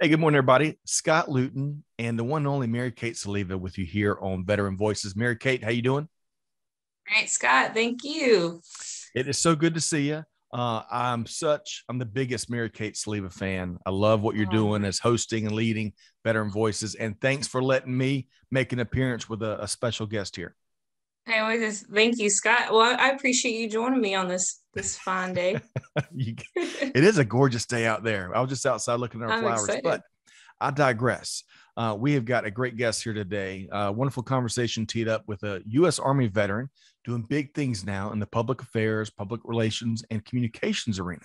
Hey, good morning, everybody. Scott Luton and the one and only Mary Kate Soliva with you here on Veteran Voices. Mary Kate, how you doing? Great, Scott. Thank you. It is so good to see you. I'm the biggest Mary Kate Soliva fan. I love what you're doing as hosting and leading Veteran Voices. And thanks for letting me make an appearance with a special guest here. Thank you, Scott. Well, I appreciate you joining me on this fine day. It is a gorgeous day out there. I was just outside looking at our flowers, excited. But I digress. We have got a great guest here today. Wonderful conversation teed up with a U.S. Army veteran doing big things now in the public affairs, public relations, and communications arena,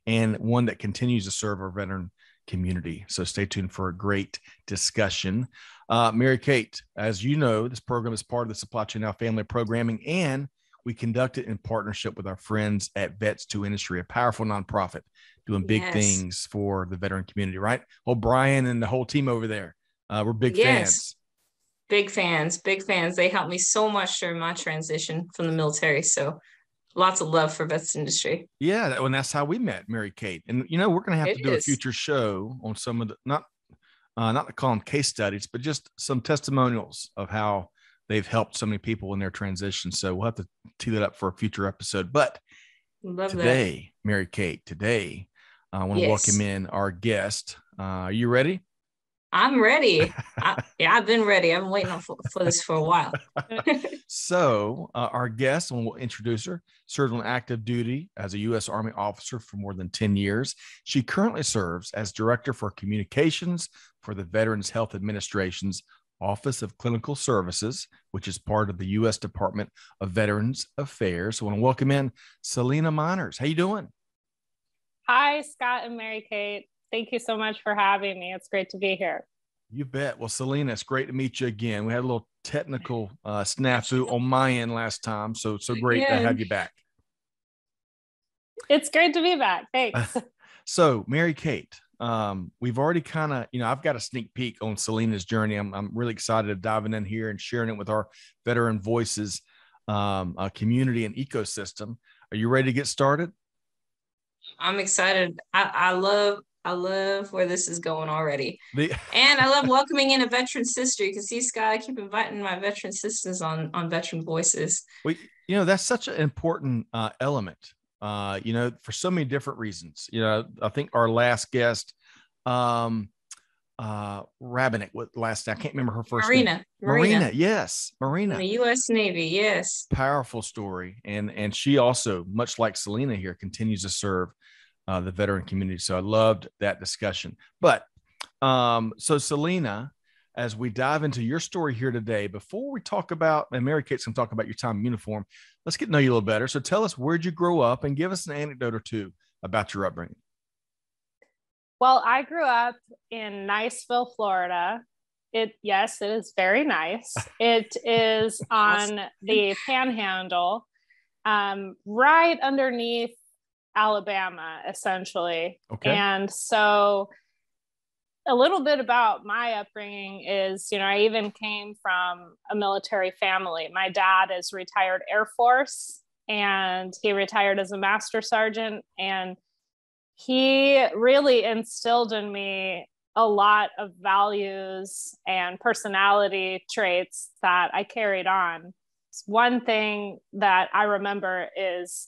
and one that continues to serve our veteran community. So stay tuned for a great discussion. Mary Kate, as you know, this program is part of the Supply Chain Now family programming, and we conduct it in partnership with our friends at Vets to Industry, a powerful nonprofit doing big things for the veteran community, right? Well, Brian and the whole team over there, we're big fans. Big fans. They helped me so much during my transition from the military. So lots of love for Vets Industry. Yeah, and that's how we met, Mary Kate. And, you know, we're going to have to do a future show on some of the, not to call them case studies, but just some testimonials of how they've helped so many people in their transition. So we'll have to tee that up for a future episode. But today, Mary Kate, I want to welcome in our guest. Are you ready? I'm ready. I've been ready. I've been waiting for this for a while. So our guest, and we'll introduce her, served on active duty as a U.S. Army officer for more than 10 years. She currently serves as Director for Communications for the Veterans Health Administration's Office of Clinical Services, which is part of the U.S. Department of Veterans Affairs. So I want to welcome in Selina Meiners. How you doing? Hi, Scott and Mary Kate. Thank you so much for having me. It's great to be here. You bet. Well, Selina, it's great to meet you again. We had a little technical snafu on my end last time, so great to have you back. It's great to be back. Thanks. So, Mary Kate, we've already kind of, I've got a sneak peek on Selina's journey. I'm really excited to diving in here and sharing it with our Veteran Voices community and ecosystem. Are you ready to get started? I'm excited. I love where this is going already. And I love welcoming in a veteran sister. You can see, Scott, I keep inviting my veteran sisters on Veteran Voices. Well, that's such an important element, for so many different reasons. I think our last guest, Rabbinick, I can't remember her first name. Marina. Yes. Marina. In the U.S. Navy. Yes. Powerful story. And she also, much like Selina here, continues to serve the veteran community. So I loved that discussion. But so Selina, as we dive into your story here today, before we talk about, and Mary Kate's going to talk about your time in uniform, let's get to know you a little better. So tell us, where'd you grow up, and give us an anecdote or two about your upbringing. Well, I grew up in Niceville, Florida. It is very nice. It is on the Panhandle, right underneath Alabama, essentially. Okay. And so a little bit about my upbringing is, I even came from a military family. My dad is retired Air Force, and he retired as a master sergeant, and he really instilled in me a lot of values and personality traits that I carried on. One thing that I remember is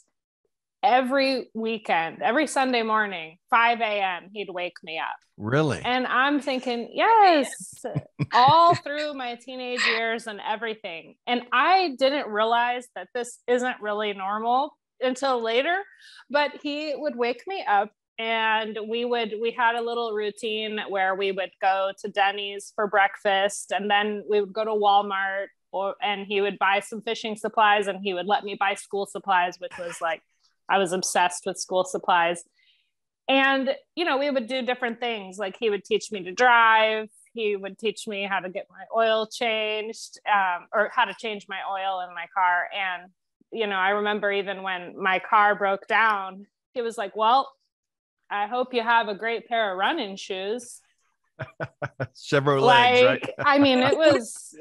every weekend, every Sunday morning, 5 a.m., he'd wake me up. Really? And I'm thinking, yes, all through my teenage years and everything. And I didn't realize that this isn't really normal until later, but he would wake me up, and we had a little routine where we would go to Denny's for breakfast, and then we would go to Walmart, and he would buy some fishing supplies, and he would let me buy school supplies, which was like, I was obsessed with school supplies. And, we would do different things. Like, he would teach me to drive. He would teach me how to get my oil changed, or how to change my oil in my car. And, I remember even when my car broke down, he was like, well, I hope you have a great pair of running shoes. Chevrolet legs, right? I mean, it was,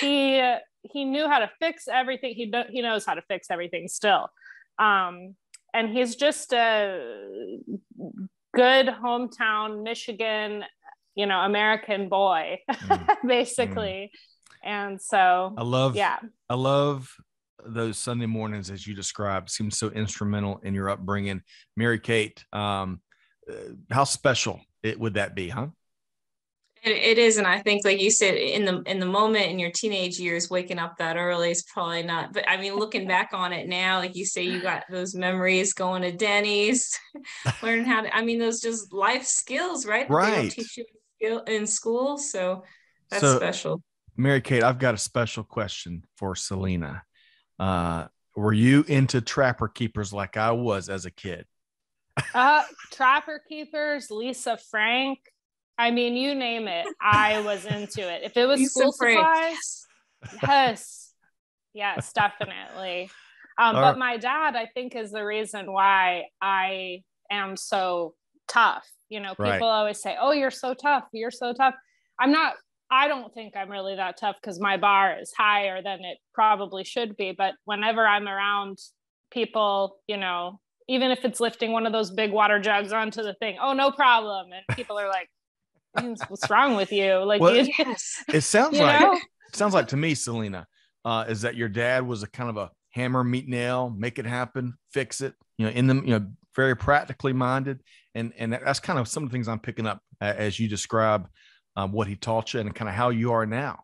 he knew how to fix everything. He knows how to fix everything still. And he's just a good hometown Michigan, American boy, basically. And so I love those Sunday mornings, as you described, seem so instrumental in your upbringing. Mary Kate, how special would that be, huh? It is, and I think, like you said, in the moment in your teenage years, waking up that early is probably not. But I mean, looking back on it now, like you say, you got those memories going to Denny's, learning how to. I mean, those just life skills, right? That they don't teach you in school. So that's special. Mary Kate, I've got a special question for Selina. Were you into Trapper Keepers like I was as a kid? Trapper Keepers, Lisa Frank. I mean, you name it, I was into it. If it was school supplies, yes, definitely. But my dad, I think, is the reason why I am so tough. People always say, "Oh, you're so tough. You're so tough." I don't think I'm really that tough because my bar is higher than it probably should be. But whenever I'm around people, even if it's lifting one of those big water jugs onto the thing, oh, no problem. And people are like, what's wrong with you? Like, it sounds like to me, Selina, is that your dad was a kind of a hammer, meet nail, make it happen, fix it, very practically minded. And that's kind of some of the things I'm picking up as you describe what he taught you and kind of how you are now.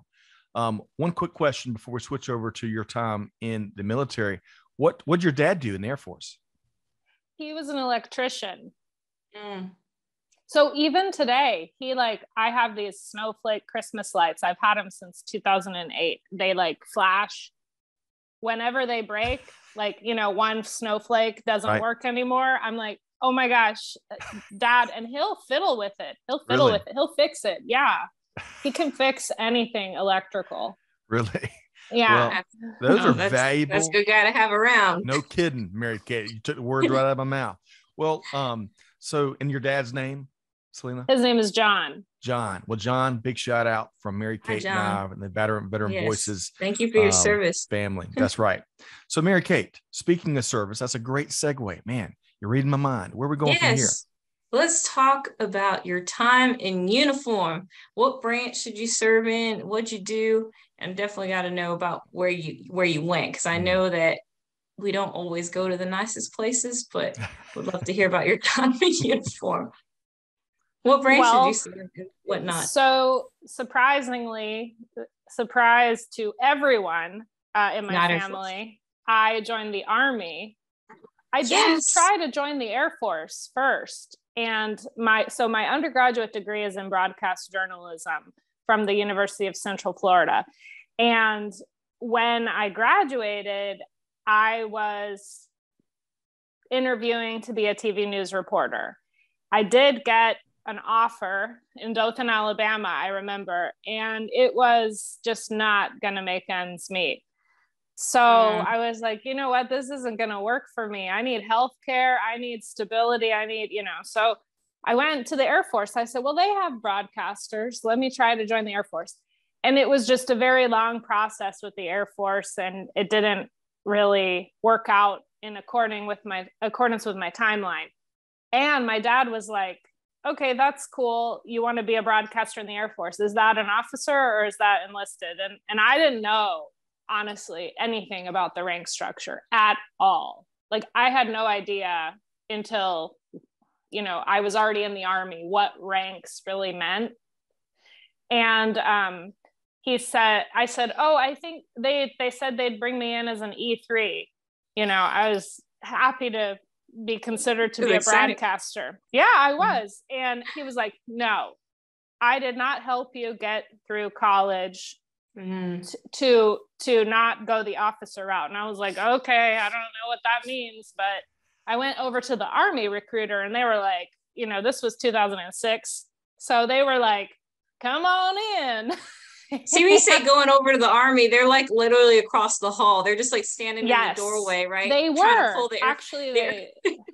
One quick question before we switch over to your time in the military. What'd your dad do in the Air Force? He was an electrician. So even today, I have these snowflake Christmas lights. I've had them since 2008. They flash whenever they break, one snowflake doesn't work anymore. I'm like, oh my gosh, Dad. And he'll fiddle with it. He'll fix it. Yeah. He can fix anything electrical. Really? Yeah. Well, those are valuable. That's a good guy to have around. No kidding, Mary Kate. You took the words right out of my mouth. Well, so, and your dad's name, Selina? His name is John. John. Well, John, big shout out from Mary Kate and I and the veteran voices. Thank you for your service. Family. That's right. So, Mary Kate, speaking of service, that's a great segue. Man, you're reading my mind. Where are we going from here? Let's talk about your time in uniform. What branch did you serve in? What'd you do? And definitely got to know about where you went, because I know that we don't always go to the nicest places, but would love to hear about your time in uniform. What branch did you serve and whatnot? So surprisingly, surprise to everyone in my family, I joined the Army. I did try to join the Air Force first. And my undergraduate degree is in broadcast journalism from the University of Central Florida. And when I graduated, I was interviewing to be a TV news reporter. I did get an offer in Dothan, Alabama, I remember, and it was just not going to make ends meet. So I was like, you know what, this isn't going to work for me. I need healthcare. I need stability. I need, so I went to the Air Force. I said, well, they have broadcasters. Let me try to join the Air Force. And it was just a very long process with the Air Force. And it didn't really work out in accordance with my timeline. And my dad was like, okay, that's cool. You want to be a broadcaster in the Air Force. Is that an officer or is that enlisted? And I didn't know, honestly, anything about the rank structure at all. Like, I had no idea until, I was already in the Army, what ranks really meant. And I said, oh, I think they said they'd bring me in as an E3. I was happy to be considered to be a broadcaster. Yeah, I was. And he was like, no, I did not help you get through college to not go the officer route. And I was like, okay, I don't know what that means, but I went over to the Army recruiter and they were like, this was 2006. So they were like, come on in. See, when you say going over to the Army, they're like literally across the hall. They're just like standing in the doorway, right? They were actually,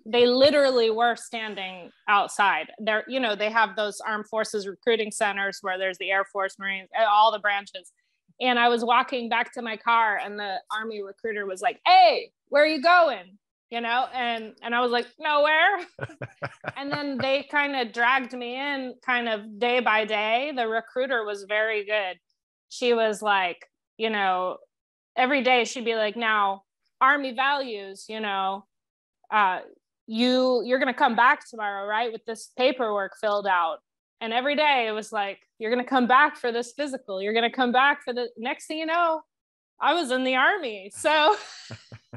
they literally were standing outside there. They have those armed forces recruiting centers where there's the Air Force, Marines, all the branches. And I was walking back to my car and the Army recruiter was like, hey, where are you going? and I was like, nowhere. And then they kind of dragged me in kind of day by day. The recruiter was very good. She was like, every day she'd be like, now Army values, you're going to come back tomorrow, right? With this paperwork filled out. And every day it was like, you're going to come back for this physical. You're going to come back for the next thing you know, I was in the Army. So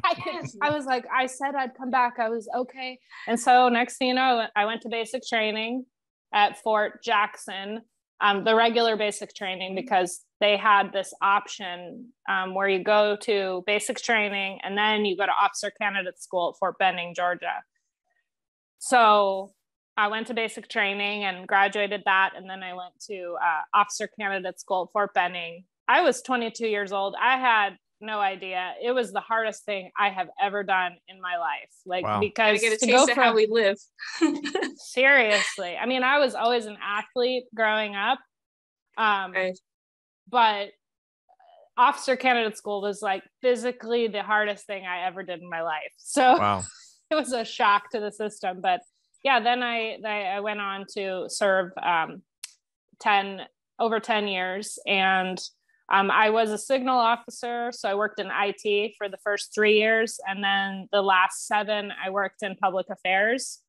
I was like, I said I'd come back. I was okay. And so next thing you know, I went to basic training at Fort Jackson, the regular basic training, because they had this option where you go to basic training and then you go to officer candidate school at Fort Benning, Georgia. So I went to basic training and graduated that. And then I went to officer candidate school at Fort Benning. I was 22 years old. I had no idea. It was the hardest thing I have ever done in my life. Like, wow. Because get a taste of how we live. Seriously. I mean, I was always an athlete growing up. Right. But officer candidate school was like physically the hardest thing I ever did in my life. So wow. It was a shock to the system. But yeah, then I went on to serve over 10 years. And I was a signal officer. So I worked in IT for the first 3 years. And then the last 7, I worked in public affairs.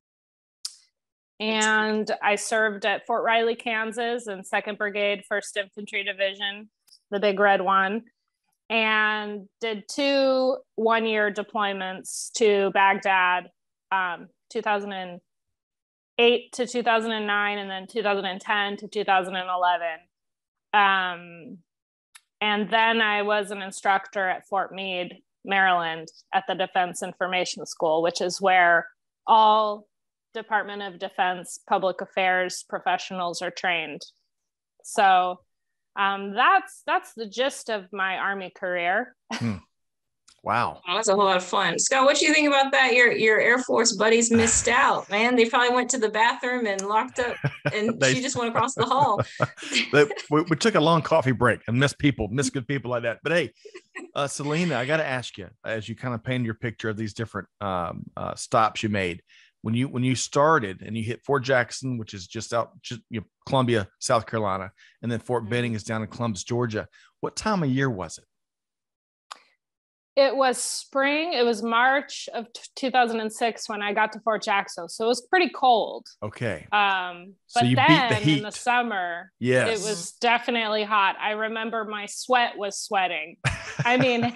And I served at Fort Riley, Kansas, in 2nd Brigade, 1st Infantry Division, the big red one, and did 2 one-year deployments to Baghdad, 2008 to 2009, and then 2010 to 2011. And then I was an instructor at Fort Meade, Maryland, at the Defense Information School, which is where all Department of Defense public affairs professionals are trained. So that's the gist of my Army career. Wow. Oh, that's a whole lot of fun. Scott, what do you think about that? Your Air Force buddies missed out, man. They probably went to the bathroom and locked up, and she just went across the hall. we took a long coffee break and missed good people like that. But hey, Selina, I got to ask you, as you kind of painted your picture of these different stops you made, when you started and you hit Fort Jackson, which is just Columbia, South Carolina, and then Fort Benning is down in Columbus, Georgia. What time of year was it? It was spring. It was March of 2006 when I got to Fort Jackson. So it was pretty cold. Okay. But so you then beat the heat. In the summer, yes, it was definitely hot. I remember my sweat was sweating. I mean,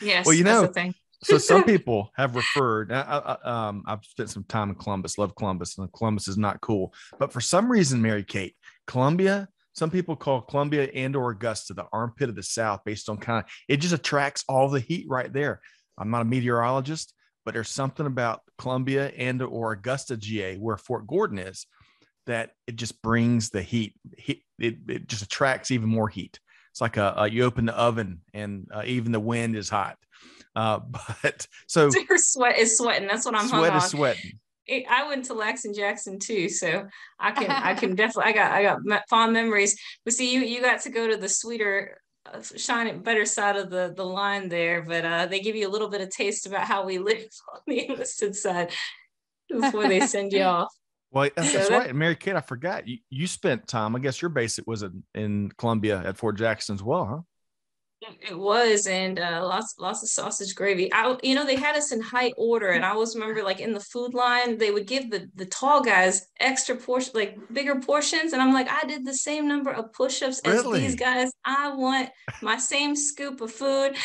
yes. Well, that's the thing. So some people have referred. I've spent some time in Columbus. Love Columbus, and Columbus is not cool. But for some reason, Mary Kate, Columbia. Some people call Columbia and/or Augusta the armpit of the South, based on it just attracts all the heat right there. I'm not a meteorologist, but there's something about Columbia and/or Augusta, GA, where Fort Gordon is, that it just brings the heat. It just attracts even more heat. It's like you open the oven and even the wind is hot. But so your sweat is sweating. That's what I'm hung on. Sweat is sweating. I went to Laxton Jackson too, so I can definitely I got fond memories. But see, you got to go to the sweeter, better side of the line there. But they give you a little bit of taste about how we live on the enlisted side before they send you off. Well, that's right. Mary Kate, I forgot you spent time. I guess your basic was in Columbia at Fort Jackson as well, huh? It was, and lots of sausage gravy. They had us in high order, and I always remember, like, in the food line, they would give the tall guys extra portion, like bigger portions, and I'm like, I did the same number of push-ups as these guys. I want my same scoop of food.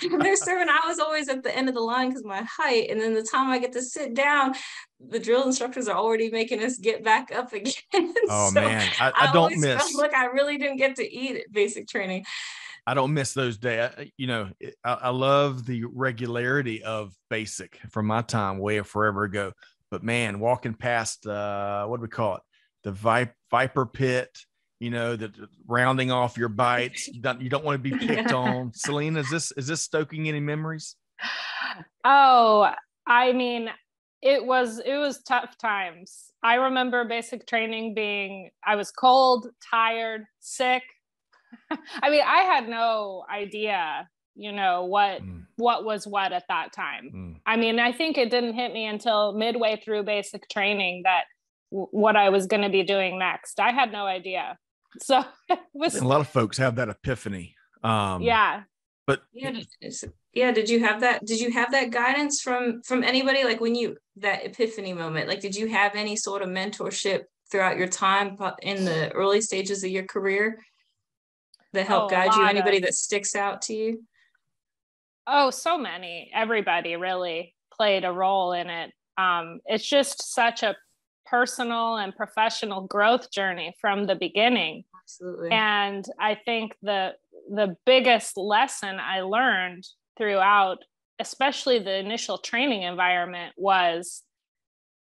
And they're serving. I was always at the end of the line because my height, and then the time I get to sit down, the drill instructors are already making us get back up again. Oh man, I don't miss. Felt like I really didn't get to eat at basic training. I don't miss those days. I love the regularity of basic from my time way forever ago. But man, walking past what do we call it? The Viper pit, the rounding off your bites. You don't want to be picked on. Selina, is this stoking any memories? Oh, I mean, it was tough times. I remember basic training I was cold, tired, sick. I mean, I had no idea, what was what at that time. I mean, I think it didn't hit me until midway through basic training that what I was going to be doing next. I had no idea. So a lot of folks have that epiphany. Yeah. But did you have that guidance from anybody, like that epiphany moment? Like, did you have any sort of mentorship throughout your time in the early stages of your career that helped guide you? Anybody that sticks out to you? Oh, so many. Everybody really played a role in it. It's just such a personal and professional growth journey from the beginning. Absolutely. And I think the biggest lesson I learned throughout, especially the initial training environment, was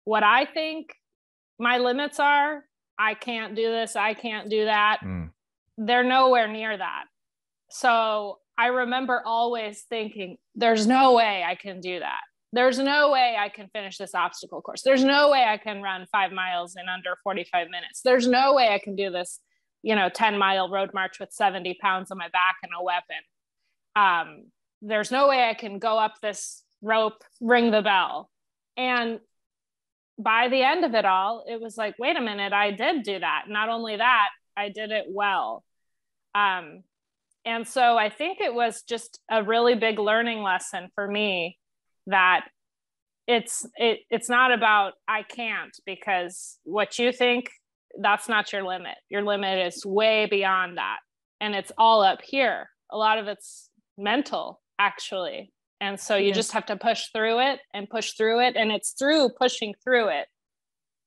what I think my limits are. I can't do this. I can't do that. They're nowhere near that. So I remember always thinking, there's no way I can do that. There's no way I can finish this obstacle course. There's no way I can run 5 miles in under 45 minutes. There's no way I can do this 10-mile road march with 70 pounds on my back and a weapon. There's no way I can go up this rope, ring the bell. And by the end of it all, it was like, wait a minute, I did do that. Not only that, I did it well. And so I think it was just a really big learning lesson for me that it's not about I can't, because what you think, that's not your limit. Your limit is way beyond that. And it's all up here. A lot of it's mental, actually. And so you just have to push through it. And it's through pushing through it.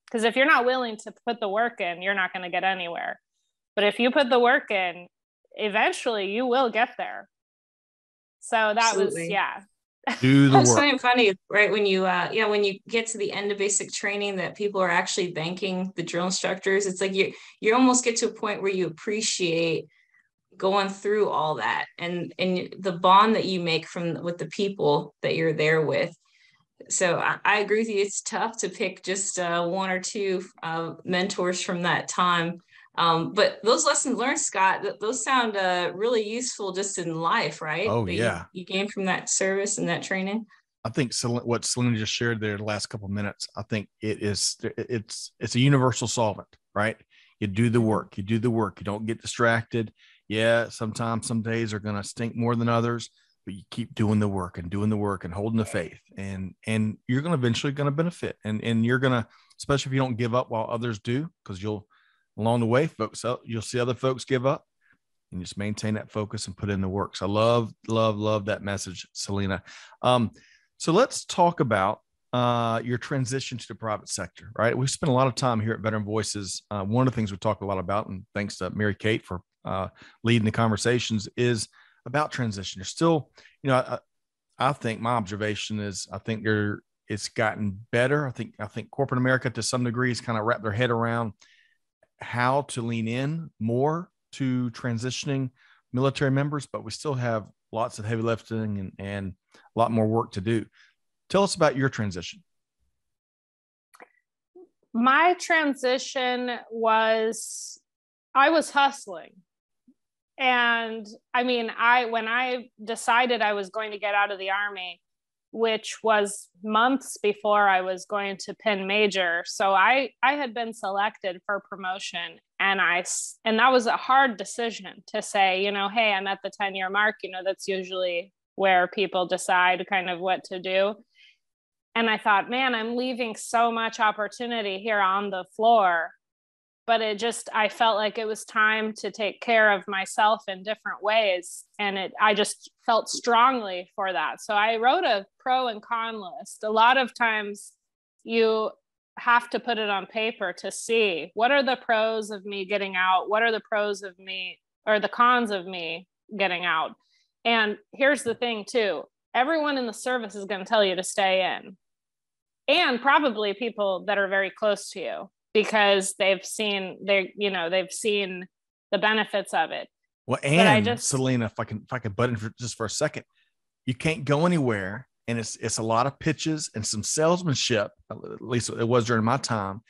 Because if you're not willing to put the work in, you're not going to get anywhere. But if you put the work in, eventually you will get there. So that Absolutely. was, do the work. That's something funny, right? When you when you get to the end of basic training, that people are actually thanking the drill instructors. It's like you almost get to a point where you appreciate going through all that and the bond that you make with the people that you're there with. So I agree with you. It's tough to pick just one or two mentors from that time. But those lessons learned, Scott, those sound really useful just in life, right? Oh, yeah. You gained from that service and that training. I think what Selina just shared there the last couple of minutes, I think it's a universal solvent, right? You do the work. You don't get distracted. Yeah, sometimes some days are going to stink more than others, but you keep doing the work and holding the faith, and you're going to eventually benefit. And you're going to, especially if you don't give up while others do, because along the way, folks, you'll see other folks give up, and just maintain that focus and put in the work. So I love that message, Selina. So let's talk about your transition to the private sector, right? We've spent a lot of time here at Veteran Voices. One of the things we talk a lot about, and thanks to Mary Kate for leading the conversations, is about transition. You're still, I think my observation is, I think it's gotten better. I think corporate America to some degree has kind of wrapped their head around how to lean in more to transitioning military members, but we still have lots of heavy lifting and a lot more work to do. Tell us about your transition. My transition was, I was hustling. And I mean, when I decided I was going to get out of the Army, which was months before I was going to pin major. So I had been selected for promotion, and that was a hard decision to say, hey, I'm at the 10-year mark, that's usually where people decide kind of what to do. And I thought, man, I'm leaving so much opportunity here on the floor. But I felt like it was time to take care of myself in different ways. And I just felt strongly for that. So I wrote a pro and con list. A lot of times you have to put it on paper to see what are the pros of me getting out? What are the pros of me, or the cons of me getting out? And here's the thing too, everyone in the service is going to tell you to stay in, and probably people that are very close to you, because they've seen the benefits of it. Well, and Selina, if I can butt in for a second, you can't go anywhere, and it's a lot of pitches and some salesmanship. At least it was during my time,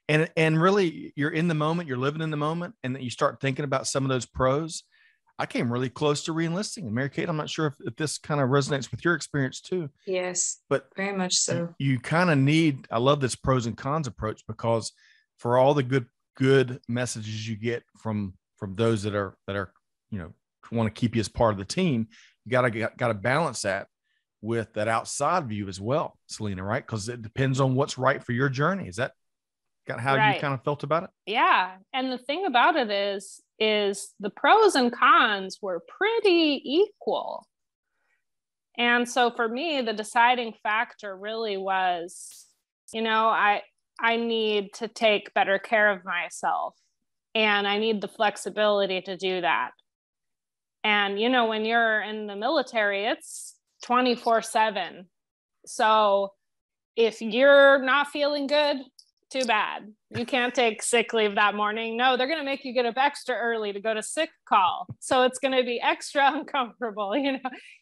and really you're in the moment, you're living in the moment, and then you start thinking about some of those pros. I came really close to reenlisting. And Mary Kate, I'm not sure if this kind of resonates with your experience too. Yes, but very much so. You kind of need, I love this pros and cons approach, because for all the good messages you get from those that are, want to keep you as part of the team, you got to balance that with that outside view as well, Selina, right? Because it depends on what's right for your journey. Is that how you kind of felt about it? Yeah. And the thing about it is the pros and cons were pretty equal. And so for me, the deciding factor really was, I need to take better care of myself, and I need the flexibility to do that. And, when you're in the military, it's 24/7. So if you're not feeling good, too bad. You can't take sick leave that morning. No, they're going to make you get up extra early to go to sick call. So it's going to be extra uncomfortable.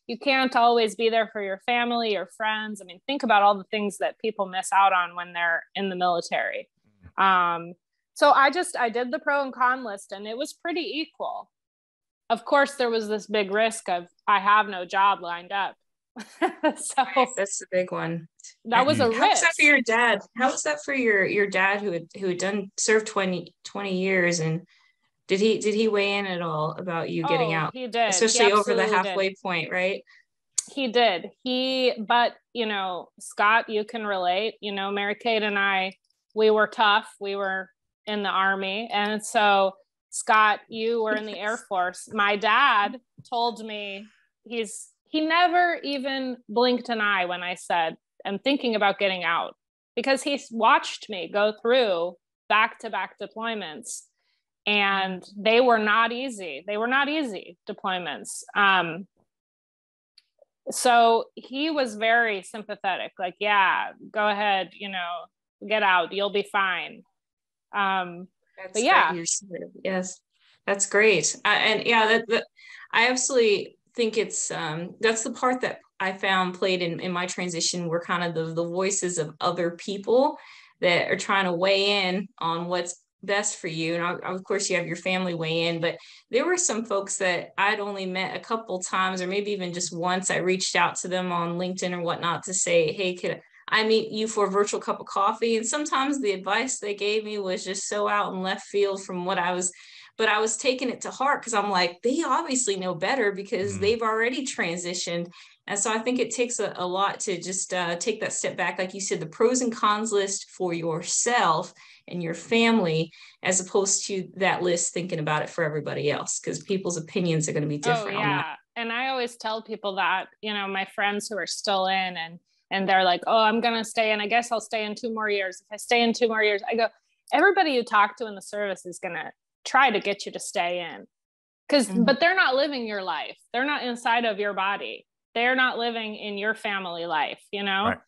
You can't always be there for your family or friends. I mean, think about all the things that people miss out on when they're in the military. So I did the pro and con list, and it was pretty equal. Of course, there was this big risk of I have no job lined up. So that's the big one. That was a risk. How was that for your dad? How was that for your dad who had served 20 years? And did he weigh in at all about you getting out? He did, especially over the halfway point, right? He did. But Scott, you can relate. Mary Kate and I, we were tough. We were in the Army, and so Scott, you were in the Air Force. My dad told me he never even blinked an eye when I said, I'm thinking about getting out, because he watched me go through back-to-back deployments, and they were not easy. They were not easy deployments. So he was very sympathetic, like, yeah, go ahead, get out, you'll be fine. But yeah, yes, that's great. And yeah, that I absolutely think it's that's the part that I found played in my transition, were kind of the voices of other people that are trying to weigh in on what's best for you. And of course you have your family weigh in, but there were some folks that I'd only met a couple times, or maybe even just once. I reached out to them on LinkedIn or whatnot to say, hey, could I meet you for a virtual cup of coffee? And sometimes the advice they gave me was just so out in left field from what I was, but I was taking it to heart, because I'm like, they obviously know better, because they've already transitioned. And so I think it takes a lot to just take that step back. Like you said, the pros and cons list for yourself and your family, as opposed to that list thinking about it for everybody else, because people's opinions are going to be different. Oh, yeah. On that. And I always tell people that, my friends who are still in and they're like, oh, I'm going to stay in. I guess I'll stay in 2 more years. If I stay in 2 more years, I go, everybody you talk to in the service is going to try to get you to stay in, but they're not living your life. They're not inside of your body. They're not living in your family life, Right.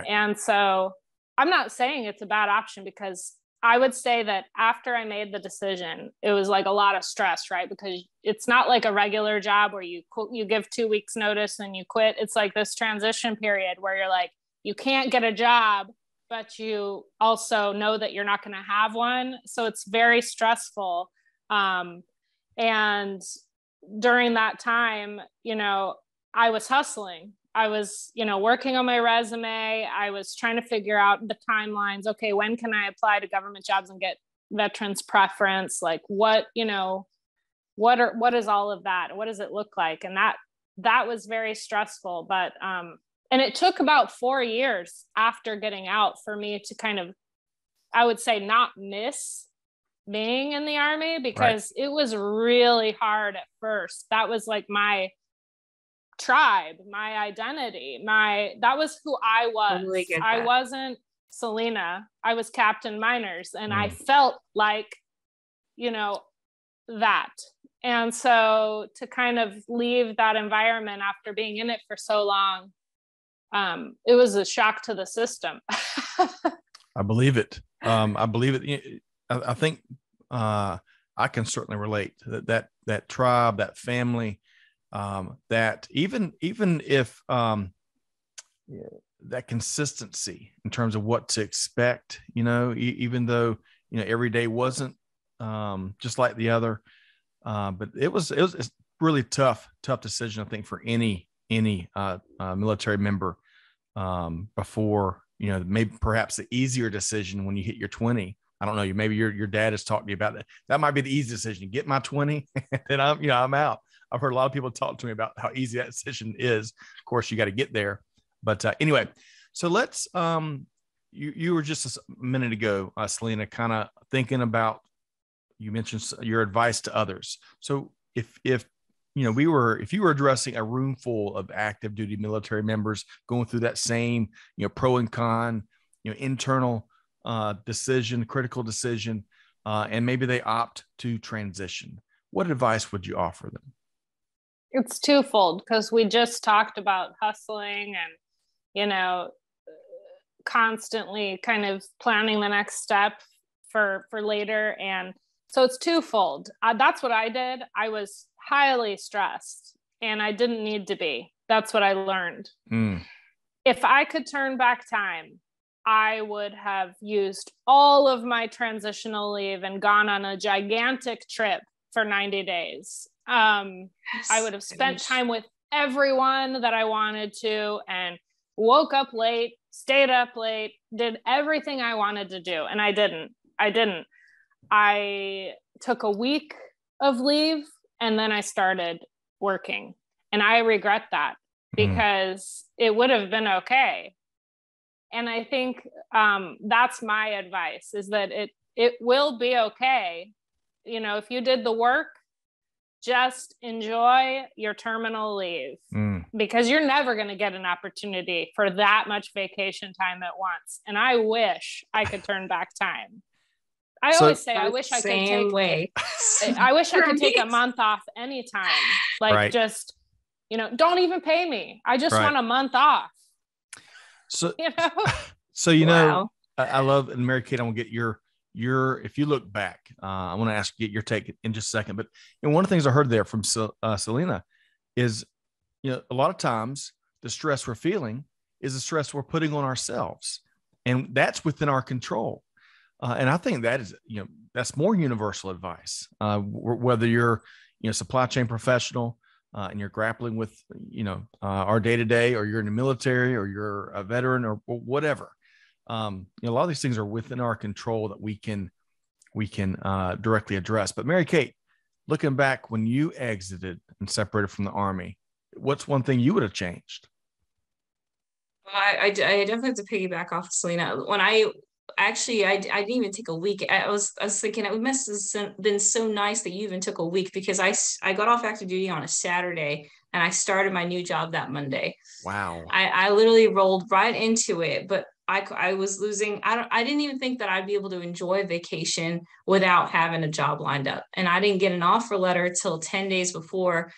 And so I'm not saying it's a bad option, because I would say that after I made the decision, it was like a lot of stress, right? Because it's not like a regular job where you give 2 weeks notice and you quit. It's like this transition period where you're like, you can't get a job, but you also know that you're not going to have one. So it's very stressful. And during that time, I was hustling. I was, working on my resume. I was trying to figure out the timelines. Okay, when can I apply to government jobs and get veterans preference? Like what is all of that? What does it look like? And that was very stressful. But, and it took about 4 years after getting out for me to kind of, I would say, not miss being in the Army, because It was really hard at first. That was like my tribe, my identity, that was who I was. I wasn't Selina. I was Captain Meiners, and I felt like, that. And so to kind of leave that environment after being in it for so long, it was a shock to the system. I believe it. I think I can certainly relate to that tribe, that family, that even if that consistency in terms of what to expect, even though, every day wasn't just like the other, but it was really tough decision, I think, for any military member, before, maybe perhaps the easier decision when you hit your 20. I don't know. Maybe your dad has talked to you about that. That might be the easy decision. Get my 20, and then I'm out. I've heard a lot of people talk to me about how easy that decision is. Of course, you got to get there. But anyway, so let's. You were just a minute ago, Selina, kind of thinking about. You mentioned your advice to others. So if you were addressing a room full of active duty military members going through that same, pro and con, internal critical decision, and maybe they opt to transition, what advice would you offer them? It's twofold, because we just talked about hustling and, constantly kind of planning the next step for later. And so it's twofold. That's what I did. I was highly stressed and I didn't need to be. That's what I learned. If I could turn back time, I would have used all of my transitional leave and gone on a gigantic trip for 90 days. I would have spent time with everyone that I wanted to, and woke up late, stayed up late, did everything I wanted to do. And I didn't. I took a week of leave and then I started working. And I regret that, because it would have been okay. And I think that's my advice, is that it will be okay. If you did the work, just enjoy your terminal leave, because you're never going to get an opportunity for that much vacation time at once. And I wish I could turn back time. I always say, I wish I could take a month off anytime. Like, just, don't even pay me. I just want a month off. So, Wow. I love, and Mary Kate, I want to get your, if you look back, I want to ask you, get your take in just a second, but one of the things I heard there from Selina is, a lot of times the stress we're feeling is the stress we're putting on ourselves, and that's within our control. And I think that is, that's more universal advice, whether you're, supply chain professional, and you're grappling with, our day-to-day, or you're in the military, or you're a veteran, or whatever. A lot of these things are within our control that we can directly address. But Mary Kate, looking back when you exited and separated from the Army, what's one thing you would have changed? Well, I definitely have to piggyback off of Selina. When I didn't even take a week. I was thinking it must have been so nice that you even took a week, because I got off active duty on a Saturday and I started my new job that Monday. Wow. I literally rolled right into it, but I was losing. I didn't even think that I'd be able to enjoy vacation without having a job lined up. And I didn't get an offer letter till 10 days before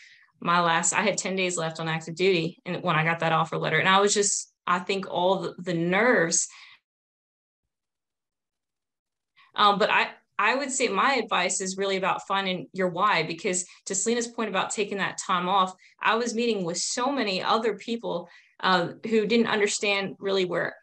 I had 10 days left on active duty. And when I got that offer letter, and I was just, I think all the nerves. But I would say my advice is really about finding your why, because to Selina's point about taking that time off, I was meeting with so many other people who didn't understand really where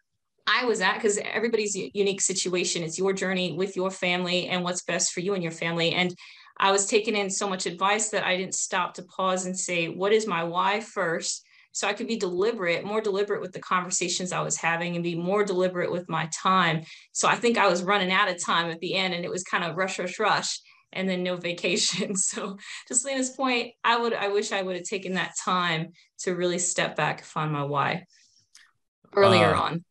I was at, because everybody's unique situation. It's your journey with your family and what's best for you and your family. And I was taking in so much advice that I didn't stop to pause and say, what is my why first? So I could be more deliberate with the conversations I was having, and be more deliberate with my time. So I think I was running out of time at the end, and it was kind of rush, and then no vacation. So to Selina's point, I wish I would have taken that time to really step back and find my why earlier on.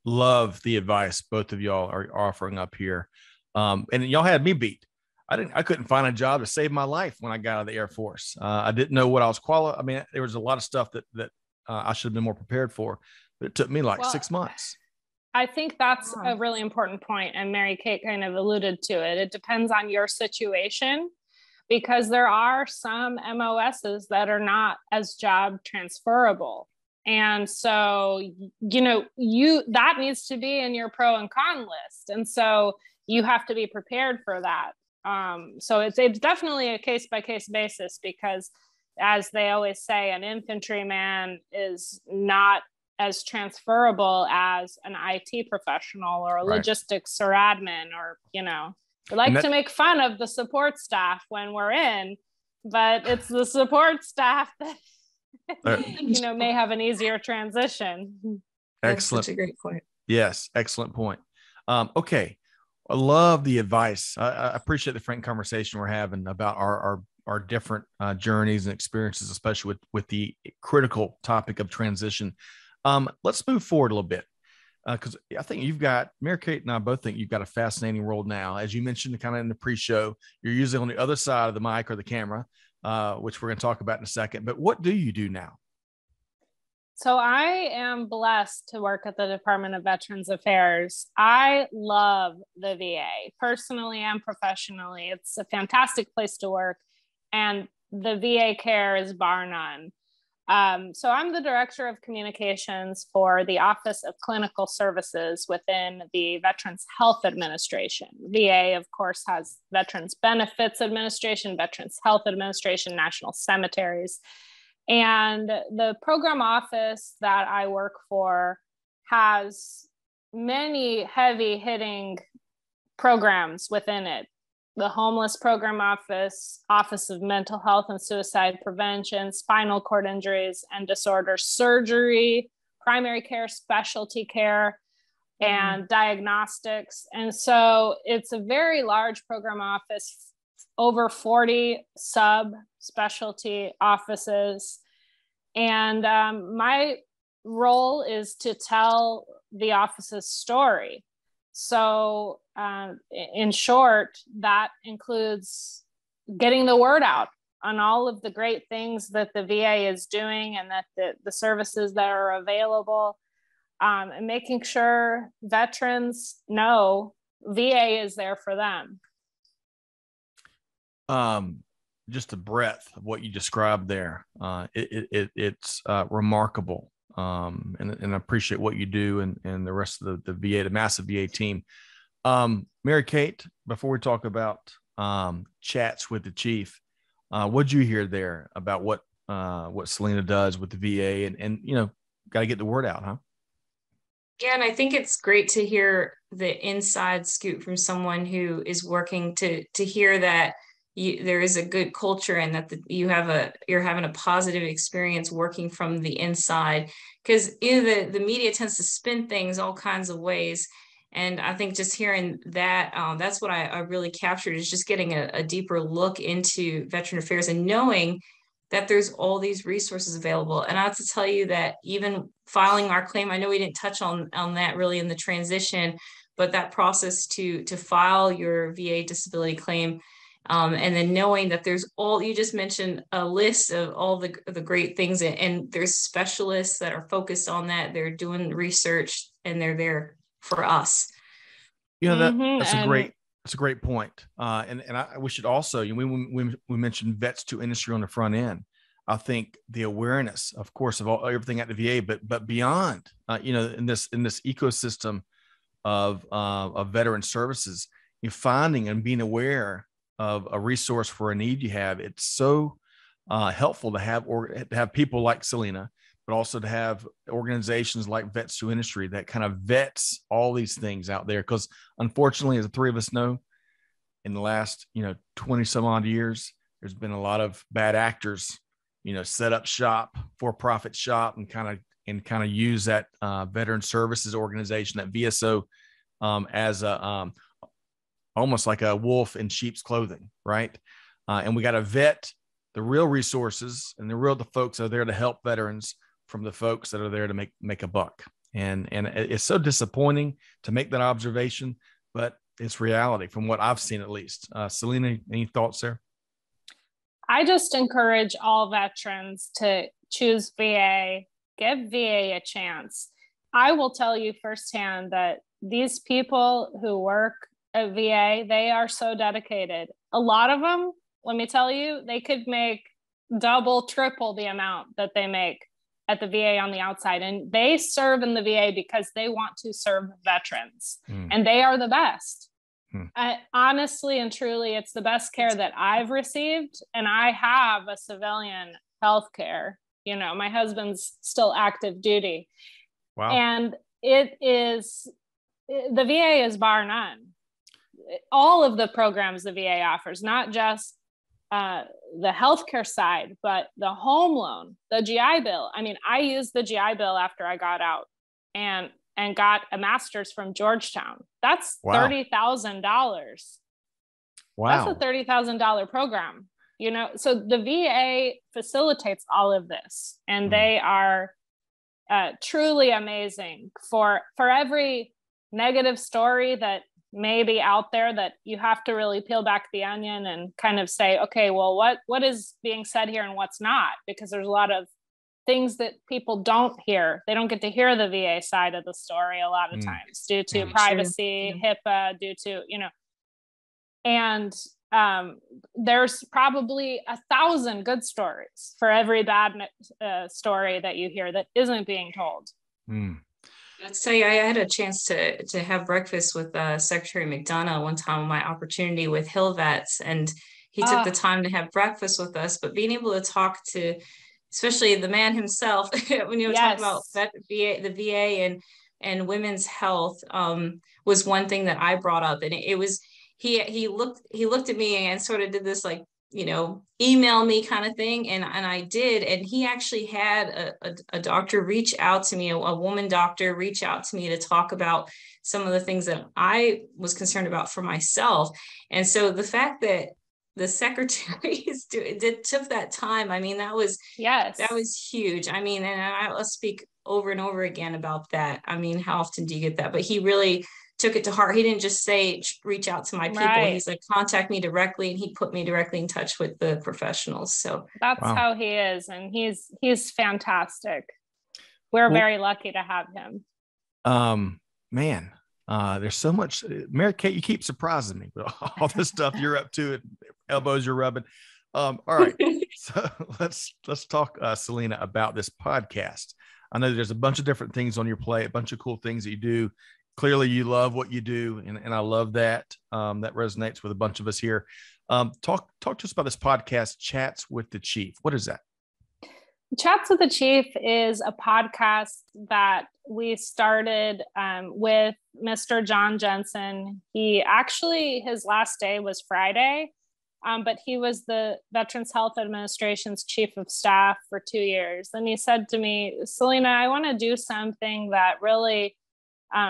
Love the advice both of y'all are offering up here. And y'all had me beat. I couldn't find a job to save my life when I got out of the Air Force. I didn't know what I was qualified. I mean, there was a lot of stuff that I should have been more prepared for, but it took me 6 months. I think that's a really important point, and Mary Kate kind of alluded to it. It depends on your situation, because there are some MOSs that are not as job transferable. And so, that needs to be in your pro and con list. And so you have to be prepared for that. So it's definitely a case-by-case basis, because as they always say, an infantryman is not as transferable as an IT professional or a logistics or admin, or, we like to make fun of the support staff when we're in, but it's the support staff that may have an easier transition. Excellent. That's such a great point. Yes, excellent point. Okay, I love the advice. I appreciate the frank conversation we're having about our different journeys and experiences, especially with the critical topic of transition. Let's move forward a little bit, because I think Mary Kate and I both think you've got a fascinating role now. As you mentioned kind of in the pre-show, you're usually on the other side of the mic or the camera, which we're going to talk about in a second. But what do you do now? So I am blessed to work at the Department of Veterans Affairs. I love the VA personally and professionally. It's a fantastic place to work, and the VA care is bar none. So I'm the Director of Communications for the Office of Clinical Services within the Veterans Health Administration. VA, of course, has Veterans Benefits Administration, Veterans Health Administration, National Cemeteries. And the program office that I work for has many heavy hitting programs within it. The Homeless Program Office, Office of Mental Health and Suicide Prevention, Spinal Cord Injuries and Disorders, Surgery, Primary Care, Specialty Care, and Diagnostics. And so it's a very large program office, over 40 sub-specialty offices. And my role is to tell the office's story. So in short, that includes getting the word out on all of the great things that the VA is doing and that the services that are available, and making sure veterans know VA is there for them. Just the breadth of what you described there, it's remarkable. And I appreciate what you do and the rest of the VA, the massive VA team. Mary Kate, before we talk about chats with the chief, what'd you hear there about what Selina does with the VA and got to get the word out, huh? Yeah, and I think it's great to hear the inside scoop from someone who is working to hear that there is a good culture and that you're having a positive experience working from the inside, because the media tends to spin things all kinds of ways. And I think just hearing that, that's what I really captured, is just getting a deeper look into veteran affairs and knowing that there's all these resources available. And I have to tell you that even filing our claim, I know we didn't touch on that really in the transition, but that process to file your VA disability claim, and then knowing that there's you just mentioned a list of all the great things, and there's specialists that are focused on that. They're doing research and they're there for us. That's a great point. And we should also, we mentioned vets to industry on the front end. I think the awareness, of course, of everything at the VA, but beyond, in this ecosystem of veteran services, you're finding and being aware of a resource for a need you have. It's so helpful to have people like Selina, but also to have organizations like Vets to Industry that kind of vets all these things out there. Because unfortunately, as the three of us know, in the last 20 some odd years, there's been a lot of bad actors, set up shop, for-profit shop, and kind of use that veteran services organization, that VSO, as a almost like a wolf in sheep's clothing, right? And we got to vet the real resources and the folks that are there to help veterans from the folks that are there to make a buck. And it's so disappointing to make that observation, but it's reality from what I've seen, at least. Selina, any thoughts there? I just encourage all veterans to choose VA, give VA a chance. I will tell you firsthand that these people who work at VA, they are so dedicated. A lot of them, let me tell you, they could make double, triple the amount that they make at the VA on the outside. And they serve in the VA because they want to serve veterans. And they are the best. Honestly and truly, it's the best care that I've received. And I have a civilian health care. My husband's still active duty. Wow. And the VA is bar none. All of the programs the VA offers, not just the healthcare side, but the home loan, the GI Bill. I mean, I used the GI Bill after I got out and got a master's from Georgetown. That's $30,000. Wow. That's a $30,000 program, you know? So the VA facilitates all of this, and they are truly amazing. For every negative story that may be out there, that you have to really peel back the onion and kind of say, okay, well, what is being said here and what's not? Because there's a lot of things that people don't hear. They don't get to hear the VA side of the story a lot of times due to privacy, HIPAA, due to, you know, and there's probably 1,000 good stories for every bad story that you hear that isn't being told. Let's tell you, I had a chance to have breakfast with Secretary McDonough one time on my opportunity with Hill Vets, and he took the time to have breakfast with us. But being able to talk to, especially the man himself, when you were talking about the VA and women's health, was one thing that I brought up, and it was he looked at me and sort of did this, like, you know, email me kind of thing. And I did. And he actually had a doctor reach out to me, a woman doctor reach out to me to talk about some of the things that I was concerned about for myself. And so the fact that the secretary took that time, I mean, that was huge. I mean, and I'll speak over and over again about that. I mean, how often do you get that? But he really took it to heart. He didn't just say, reach out to my people. Right. He's like, contact me directly. And he put me directly in touch with the professionals. So that's how he is. And he's fantastic. We're very lucky to have him. Man, there's so much. Mary Kate, you keep surprising me with all this stuff you're up to, and elbows you're rubbing. All right. So let's talk, Selina, about this podcast. I know there's a bunch of different things on your plate, a bunch of cool things that you do. Clearly you love what you do. And I love that. That resonates with a bunch of us here. Talk to us about this podcast, Chats with the Chief. What is that? Chats with the Chief is a podcast that we started with Mr. John Jensen. His last day was Friday, but he was the Veterans Health Administration's Chief of Staff for 2 years. And he said to me, Selina, I want to do something that really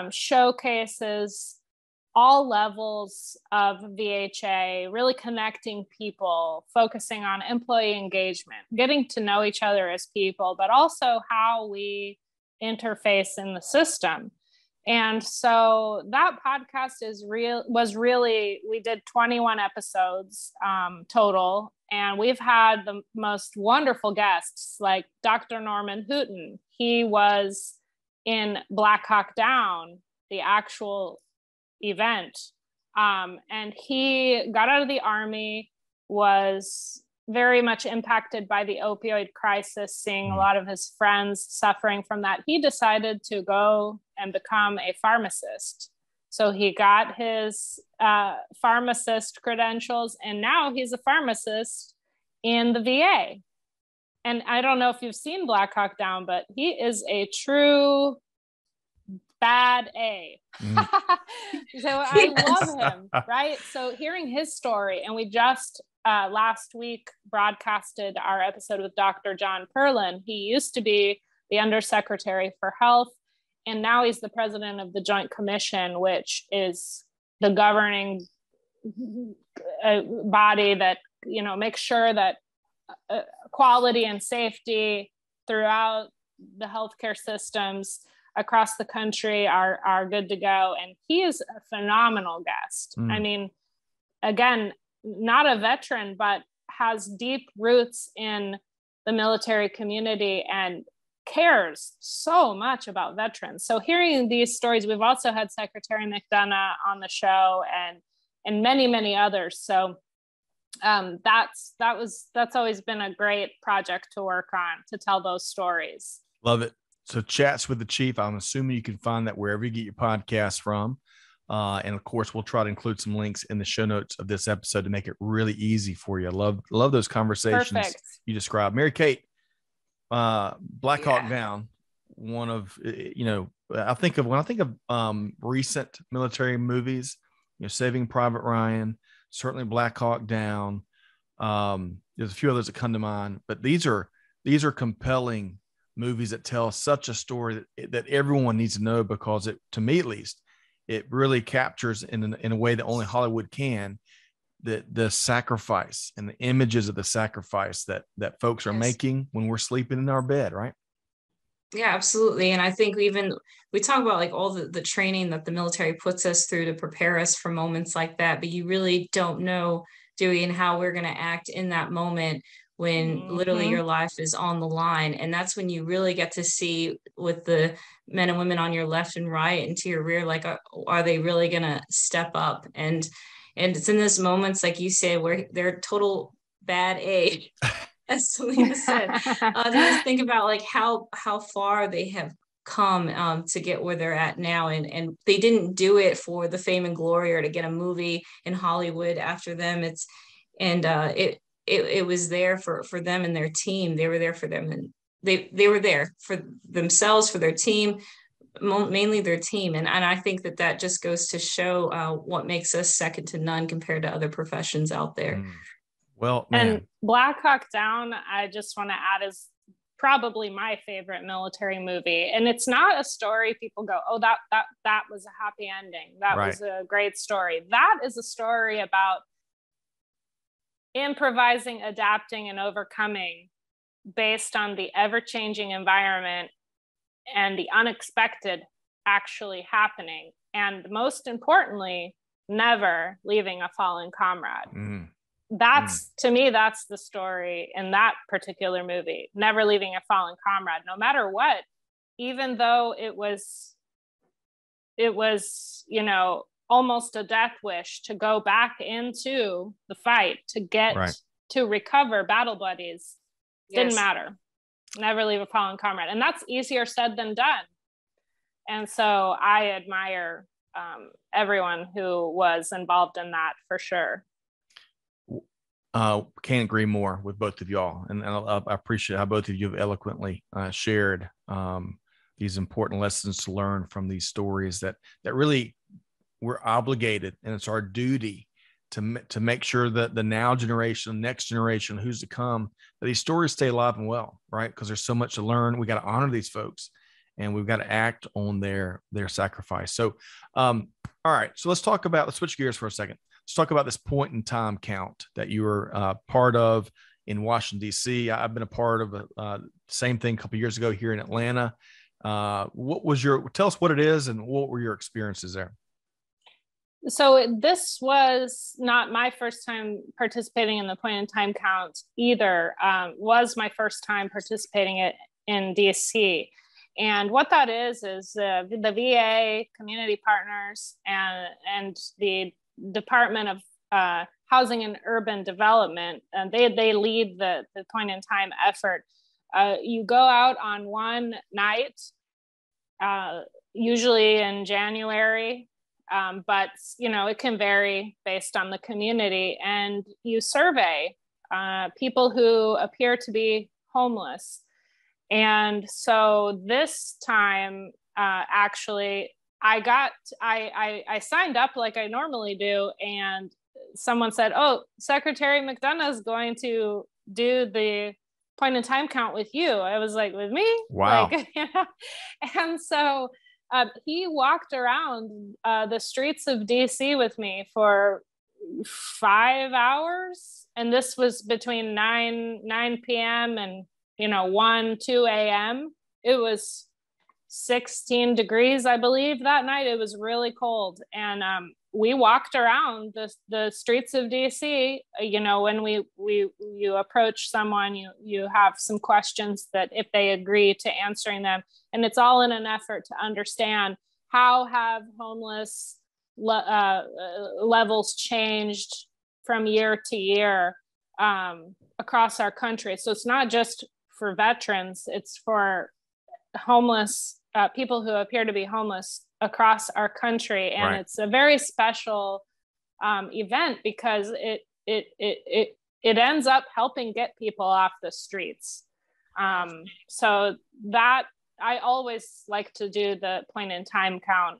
showcases all levels of VHA, really connecting people, focusing on employee engagement, getting to know each other as people, but also how we interface in the system. And so that podcast we did 21 episodes total, and we've had the most wonderful guests like Dr. Norman Houghton. He was in Black Hawk Down, the actual event. And he got out of the Army, was very much impacted by the opioid crisis, seeing a lot of his friends suffering from that. He decided to go and become a pharmacist. So he got his pharmacist credentials, and now he's a pharmacist in the VA. And I don't know if you've seen Black Hawk Down, but he is a true bad A. So I love him, right? So hearing his story, and we just last week broadcasted our episode with Dr. John Perlin. He used to be the Undersecretary for Health, and now he's the president of the Joint Commission, which is the governing body that, you know, makes sure that quality and safety throughout the healthcare systems across the country are good to go. And he is a phenomenal guest. I mean, again, not a veteran, but has deep roots in the military community and cares so much about veterans. So hearing these stories, we've also had Secretary McDonough on the show and many, many others. So that's always been a great project to work on, to tell those stories. Love it. So Chats with the Chief, I'm assuming you can find that wherever you get your podcast from. And of course, we'll try to include some links in the show notes of this episode to make it really easy for you. I love those conversations. Perfect. You described. Mary Kate, Black Hawk Down, one of, when I think of recent military movies, Saving Private Ryan, certainly Black Hawk Down, There's a few others that come to mind, but these are compelling movies that tell such a story that everyone needs to know, because to me at least, it really captures in a way that only Hollywood can, the sacrifice and the images of the sacrifice that folks are making when we're sleeping in our bed, right? Yeah, absolutely. And I think we talk about like all the training that the military puts us through to prepare us for moments like that, but you really don't know, Dewey, and how we're going to act in that moment when literally your life is on the line. And that's when you really get to see, with the men and women on your left and right and to your rear, like, are they really going to step up? And it's in those moments, like you said, where they're total bad egg, as Selina said, to just think about like how far they have come to get where they're at now. And they didn't do it for the fame and glory or to get a movie in Hollywood after them. It was there for them and their team. They were there for them, and they were there for themselves, for their team, mainly their team. And I think that just goes to show what makes us second to none compared to other professions out there. Well, man. And Black Hawk Down, I just want to add, is probably my favorite military movie. And it's not a story people go, oh, that was a happy ending. That was a great story. That is a story about improvising, adapting, and overcoming based on the ever-changing environment and the unexpected actually happening. And most importantly, never leaving a fallen comrade. To me, that's the story in that particular movie. Never leaving a fallen comrade, no matter what, even though it was, almost a death wish to go back into the fight, to get to recover battle buddies. Didn't matter. Never leave a fallen comrade. And that's easier said than done. And so I admire everyone who was involved in that, for sure. Can't agree more with both of y'all. And I appreciate how both of you have eloquently shared these important lessons to learn from these stories that really we're obligated, and it's our duty to make sure that the now generation, next generation, who's to come, that these stories stay alive and well, right? Because there's so much to learn. We got to honor these folks, and we've got to act on their sacrifice. So, all right. So let's switch gears for a second. Let's talk about this point in time count that you were part of in Washington, D.C. I've been a part of the same thing a couple of years ago here in Atlanta. Tell us what it is and what were your experiences there? So this was not my first time participating in the point in time count either. Was my first time participating in DC. And what that is the VA, community partners, and the Department of Housing and Urban Development, and they lead the point in time effort. You go out on one night, usually in January, but it can vary based on the community, and you survey people who appear to be homeless. And so this time, actually, I signed up like I normally do, and someone said, "Oh, Secretary McDonough is going to do the point in time count with you." I was like, "With me?" Wow. And so he walked around the streets of DC with me for 5 hours, and this was between 9 p.m. and 2 a.m. It was 16 degrees, I believe, that night. It was really cold, and we walked around the streets of DC. When you approach someone, you have some questions that, if they agree to answering them, and it's all in an effort to understand how have homeless levels changed from year to year across our country. So it's not just for veterans, it's for homeless people who appear to be homeless across our country. And It's a very special event because it ends up helping get people off the streets. So that I always like to do the point in time count,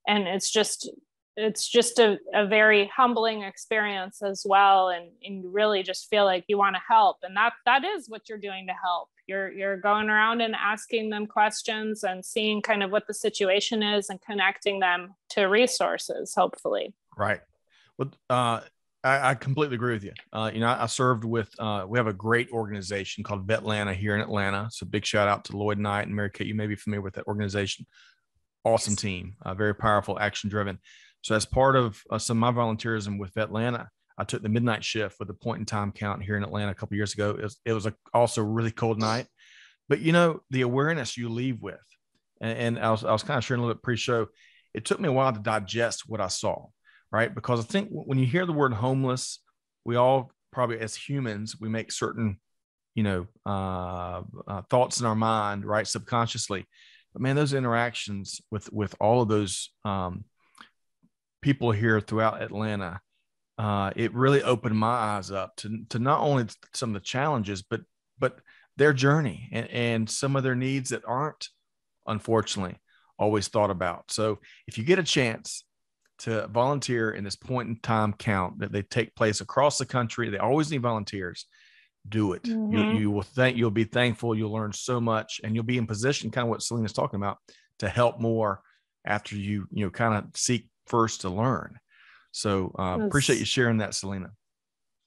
and it's just it's just a very humbling experience as well. And you really just feel like you want to help. And that is what you're doing to help. You're going around and asking them questions and seeing kind of what the situation is and connecting them to resources, hopefully. Right. Well, I completely agree with you. I served with, we have a great organization called Vetlanta here in Atlanta. So big shout out to Lloyd Knight and Mary Kate. You may be familiar with that organization. Awesome team, very powerful, action driven. So as part of some of my volunteerism with Vetlanta, I took the midnight shift with a point in time count here in Atlanta a couple of years ago. It was also a really cold night, but the awareness you leave with, and I was kind of sharing a little bit pre-show. It took me a while to digest what I saw, right? Because I think when you hear the word homeless, we all probably as humans, we make certain, thoughts in our mind, right? Subconsciously. But man, those interactions with all of those people here throughout Atlanta, it really opened my eyes up to not only some of the challenges, but their journey and some of their needs that aren't, unfortunately, always thought about. So if you get a chance to volunteer in this point in time count that they take place across the country, they always need volunteers. Do it. Mm-hmm. You'll be thankful. You'll learn so much, and you'll be in position, kind of what Selina's talking about, to help more after you kind of seek first to learn. So appreciate you sharing that, Selina.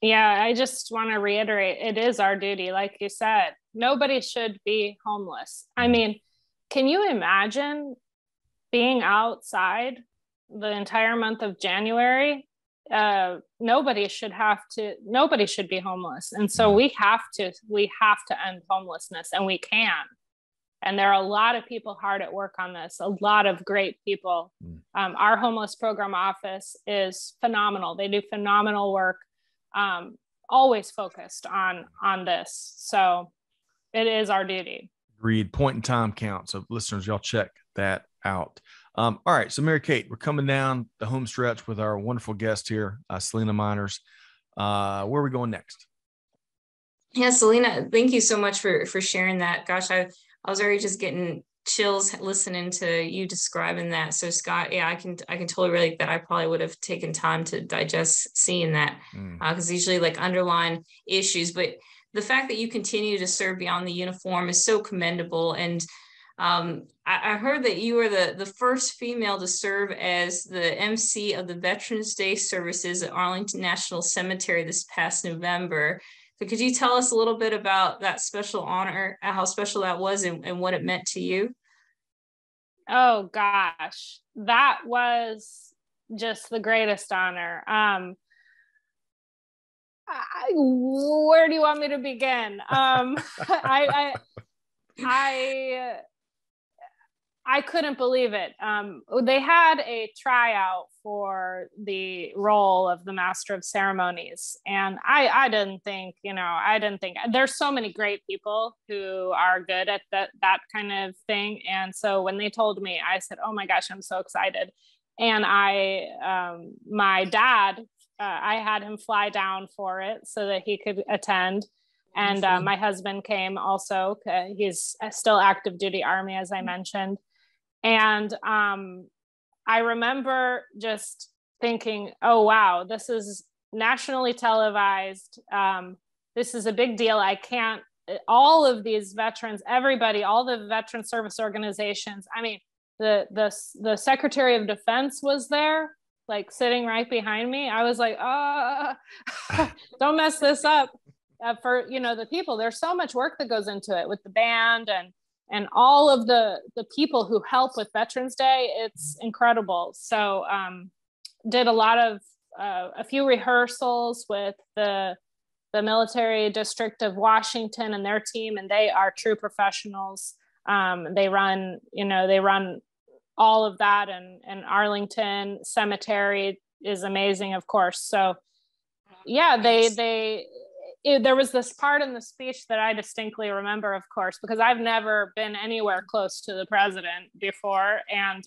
Yeah, I just want to reiterate, it is our duty. Like you said, nobody should be homeless. I mean, can you imagine being outside the entire month of January? Nobody should be homeless. And so we have to end homelessness, and we can. And there are a lot of people hard at work on this, a lot of great people. Our homeless program office is phenomenal. They do phenomenal work, always focused on this. So it is our duty. Agreed. Point in time count. So listeners, y'all check that out. All right. So Mary Kate, we're coming down the home stretch with our wonderful guest here, Selina Meiners. Where are we going next? Yeah, Selina, thank you so much for sharing that. Gosh, I was already just getting chills listening to you describing that. So Scott, yeah, I can totally relate that. I probably would have taken time to digest seeing that, because usually like underlying issues, but the fact that you continue to serve beyond the uniform is so commendable. And I heard that you were the first female to serve as the MC of the Veterans Day services at Arlington National Cemetery this past November. So could you tell us a little bit about that special honor, how special that was, and what it meant to you? Oh gosh, that was just the greatest honor. Where do you want me to begin? I couldn't believe it. They had a tryout for the role of the Master of Ceremonies. And I didn't think there's so many great people who are good at that kind of thing. And so when they told me, I said, oh my gosh, I'm so excited. And my dad, I had him fly down for it so that he could attend. And my husband came also. He's still active duty Army, as I mentioned. And I remember just thinking, oh, wow, this is nationally televised. This is a big deal. All of these veterans, everybody, all the veteran service organizations. I mean, the Secretary of Defense was there, like sitting right behind me. I was like, don't mess this up. For the people, there's so much work that goes into it with the band and all of the people who help with Veterans Day. It's incredible. So did a few rehearsals with the military district of Washington and their team, and they are true professionals. They run all of that, and Arlington Cemetery is amazing, of course. So yeah, there was this part in the speech that I distinctly remember, of course, because I've never been anywhere close to the president before. And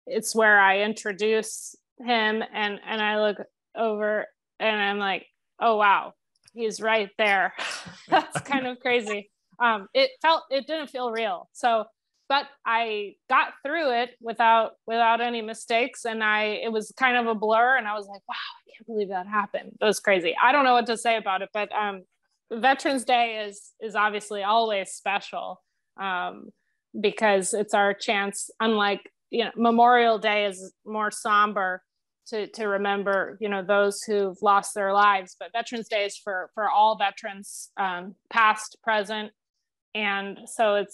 it's where I introduce him and I look over and I'm like, oh, wow, he's right there. That's kind of crazy. It didn't feel real. So but I got through it without any mistakes. And it was kind of a blur. And I was like, wow, I can't believe that happened. It was crazy. I don't know what to say about it, but Veterans Day is obviously always special, because it's our chance, unlike, Memorial Day is more somber to remember, those who've lost their lives, but Veterans Day is for all veterans, past, present. And so it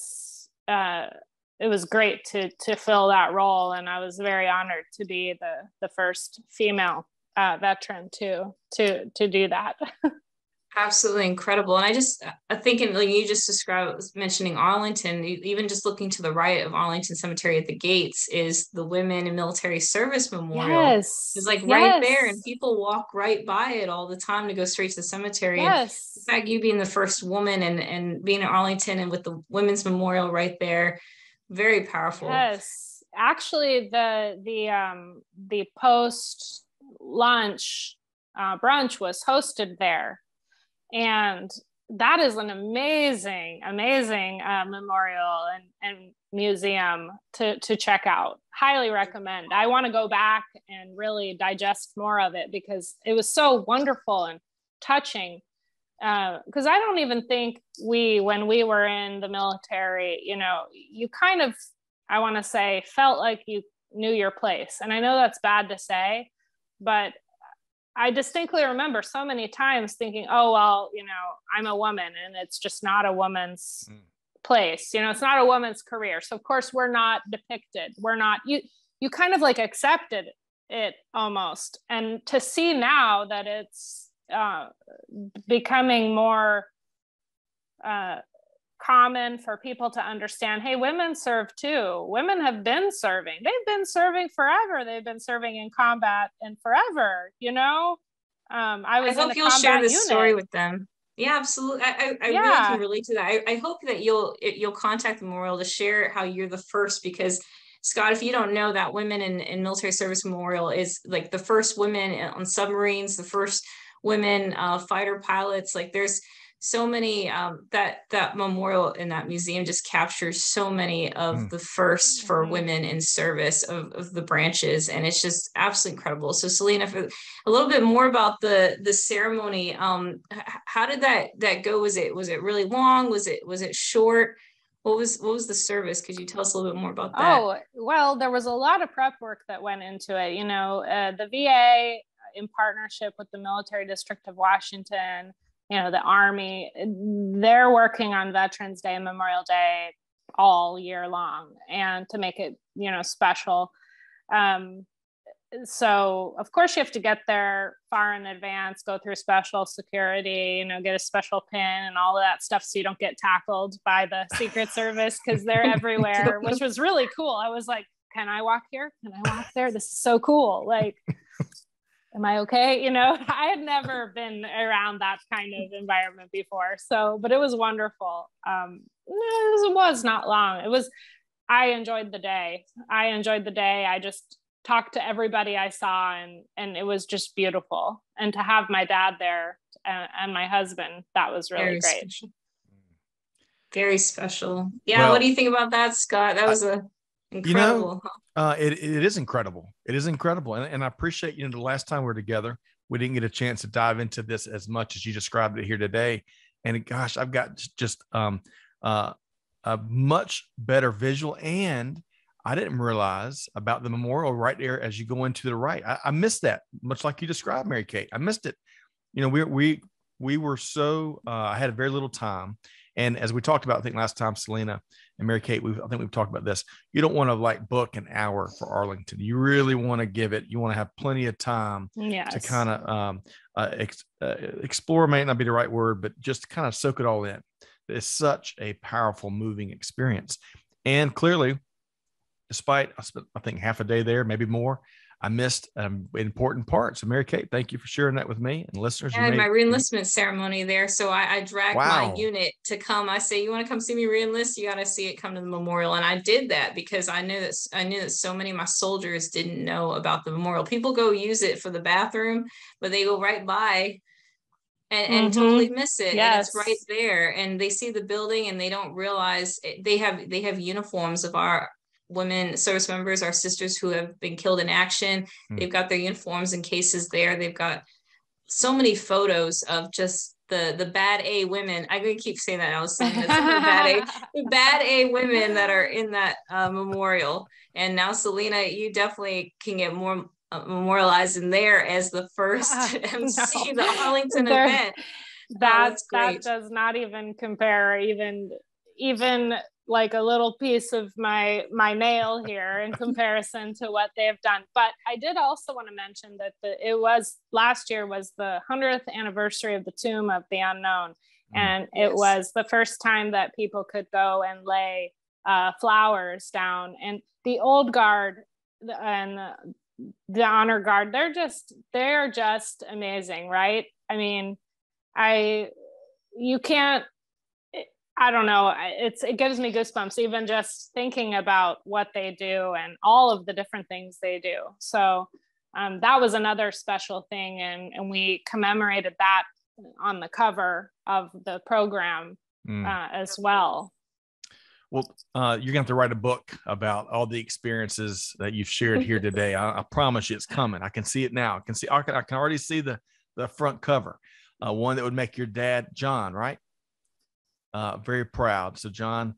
was great to fill that role. And I was very honored to be the first female veteran to do that. Absolutely incredible. And I thinking, like you just described, mentioning Arlington, even just looking to the right of Arlington Cemetery at the gates is the Women in Military Service Memorial. Yes. It's like right there, and people walk right by it all the time to go straight to the cemetery. Yes. And in fact, you being the first woman and being in Arlington and with the Women's Memorial right there, very powerful. Yes. Actually, the post lunch brunch was hosted there. And that is an amazing memorial and museum to check out. Highly recommend. I want to go back and really digest more of it because it was so wonderful and touching. Because I don't even think when we were in the military, you kind of, I want to say, felt like you knew your place. And I know that's bad to say, but I distinctly remember so many times thinking, oh, well, I'm a woman and it's just not a woman's place. It's not a woman's career. So of course we're not depicted. We're not, you kind of like accepted it almost. And to see now that it's becoming more common for people to understand, hey, women serve too. Women have been serving. They've been serving forever. They've been serving in combat and forever, I hope you'll share this story with them. Yeah, absolutely. I really can relate to that. I hope that you'll contact the memorial to share how you're the first, because Scott, if you don't know, that Women in Military Service Memorial is like the first women on submarines, the first women fighter pilots. Like there's so many, that memorial in that museum just captures so many of the first for women in service of the branches. And it's just absolutely incredible. So Selina, for a little bit more about the ceremony, how did that go? Was it really long? Was it short? What was the service? Could you tell us a little bit more about that? Oh, well, there was a lot of prep work that went into it. The VA, in partnership with the Military District of Washington, the Army, they're working on Veterans Day and Memorial Day all year long, and to make it, special. So of course you have to get there far in advance, go through special security, get a special pin and all of that stuff, so you don't get tackled by the Secret Service, because they're everywhere, which was really cool. I was like, can I walk here? Can I walk there? This is so cool. Like, am I okay? I had never been around that kind of environment before. So, but it was wonderful. It was not long. I enjoyed the day. I just talked to everybody I saw, and it was just beautiful. And to have my dad there and my husband, that was really great. Special. Very special. Yeah. Well, what do you think about that, Scott? That was incredible. It is incredible. It is incredible. And I appreciate, the last time we were together, we didn't get a chance to dive into this as much as you described it here today. And gosh, I've got just a much better visual. And I didn't realize about the memorial right there as you go into the right. I missed that, much like you described, Mary Kate. I missed it. We were so, I had very little time. And as we talked about, I think last time, Selina and Mary Kate, I think we've talked about this. You don't want to book an hour for Arlington. You really want to you want to have plenty of time to kind of explore, may not be the right word, but just kind of soak it all in. It's such a powerful, moving experience. And clearly, despite I spent, I think, half a day there, maybe more, I missed important parts. So Mary Kate, thank you for sharing that with me and listeners. I had my reenlistment ceremony there. So I dragged my unit to come. I say, you want to come see me reenlist? You got to see it, come to the memorial. And I did that because I knew that so many of my soldiers didn't know about the memorial. People go use it for the bathroom, but they go right by and totally miss it. Yes. And it's right there, and they see the building and they don't realize they have uniforms of our women service members, our sisters who have been killed in action. They've got their uniforms and cases there. They've got so many photos of just the bad A women. I'm gonna keep saying that. I was saying that some of the bad A women that are in that memorial. And now, Selina, you definitely can get more memorialized in there as the first MC, the Arlington event. That does not even compare, even like a little piece of my nail here in comparison to what they have done. But I did also want to mention that last year was the 100th anniversary of the Tomb of the Unknown. And it was the first time that people could go and lay flowers down. And the old guard and the honor guard, they're just amazing, right? I mean, I don't know. It gives me goosebumps even just thinking about what they do and all of the different things they do. So that was another special thing. And we commemorated that on the cover of the program as well. Well, you're going to have to write a book about all the experiences that you've shared here today. I promise you it's coming. I can see it now. I can already see the front cover. One that would make your dad, John, right? Very proud. So John,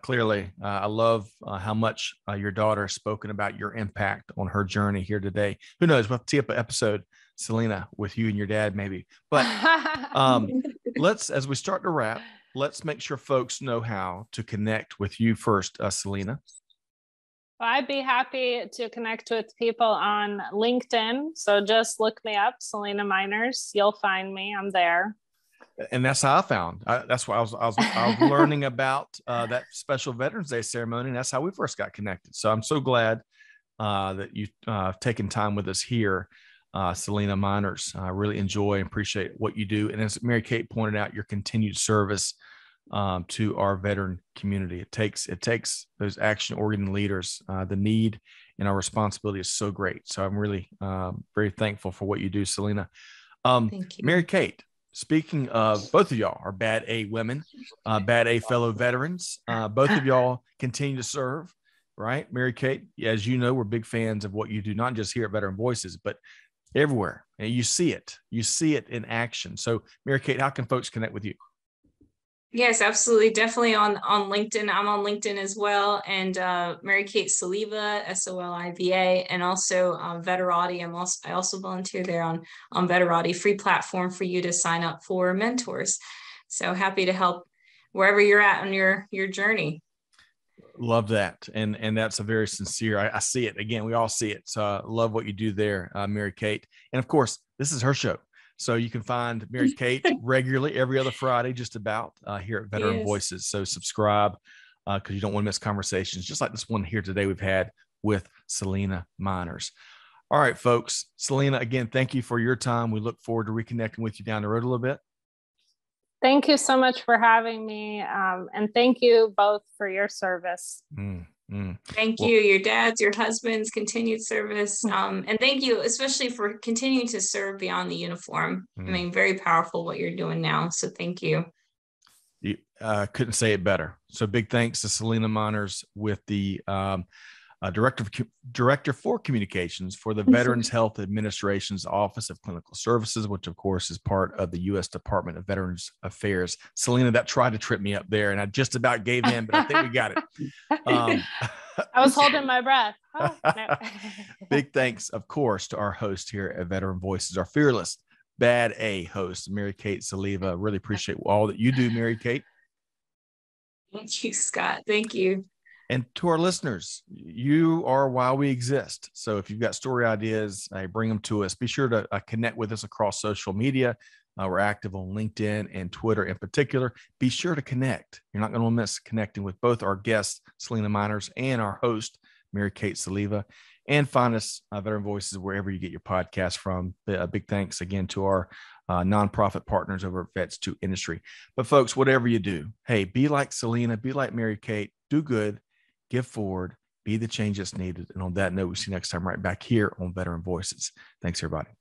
clearly, I love how much your daughter has spoken about your impact on her journey here today. Who knows? We'll have to see up an episode, Selina, with you and your dad, maybe. But as we start to wrap, let's make sure folks know how to connect with you first, Selina. Well, I'd be happy to connect with people on LinkedIn. So just look me up, Selina Meiners. You'll find me. I'm there. And that's how I found. That's why I was learning about that special Veterans Day ceremony, and that's how we first got connected. So I'm so glad that you've taken time with us here, Selina Meiners. I really enjoy and appreciate what you do, and as Mary Kate pointed out, your continued service to our veteran community. It takes those action-oriented leaders. The need and our responsibility is so great. So I'm really very thankful for what you do, Selina. Thank you, Mary Kate. Speaking of, both of y'all are bad A women, bad A fellow veterans. Both of y'all continue to serve, right? Mary Kate, as you know, we're big fans of what you do, not just here at Veteran Voices, but everywhere. And you see it in action. So Mary Kate, how can folks connect with you? Yes, absolutely. Definitely on LinkedIn. I'm on LinkedIn as well. And Mary Kate Soliva, Soliva, and also Veterati. I also volunteer there on Veterati, free platform for you to sign up for mentors. So happy to help wherever you're at on your journey. Love that. And that's a very sincere, I see it. Again, we all see it. So love what you do there, Mary Kate. And of course, this is her show. So you can find Mary Kate regularly every other Friday, just about here at Veteran Voices. So subscribe because you don't want to miss conversations, just like this one here today we've had with Selina Meiners. All right, folks. Selina, again, thank you for your time. We look forward to reconnecting with you down the road a little bit. Thank you so much for having me. And thank you both for your service. Thank you, your dad's, your husband's continued service. And thank you, especially for continuing to serve beyond the uniform. I mean, very powerful what you're doing now. So thank you. You couldn't say it better. So big thanks to Selina Meiners with the Director for Communications for the Veterans Health Administration's Office of Clinical Services, which of course is part of the U.S. Department of Veterans Affairs. Selina, that tried to trip me up there, and I just about gave in, but I think we got it. I was holding my breath. Oh, no. Big thanks, of course, to our host here at Veteran Voices, our fearless Bad A host, Mary Kate Soliva. Really appreciate all that you do, Mary Kate. Thank you, Scott. Thank you. And to our listeners, you are why we exist. So if you've got story ideas, bring them to us. Be sure to connect with us across social media. We're active on LinkedIn and Twitter in particular. Be sure to connect. You're not going to miss connecting with both our guests, Selina Meiners, and our host, Mary Kate Soliva. And find us, Veteran Voices, wherever you get your podcast from. Big thanks again to our nonprofit partners over at Vets to Industry. But folks, whatever you do, hey, be like Selina, be like Mary Kate, do good. Give forward, be the change that's needed. And on that note, we'll see you next time right back here on Veteran Voices. Thanks, everybody.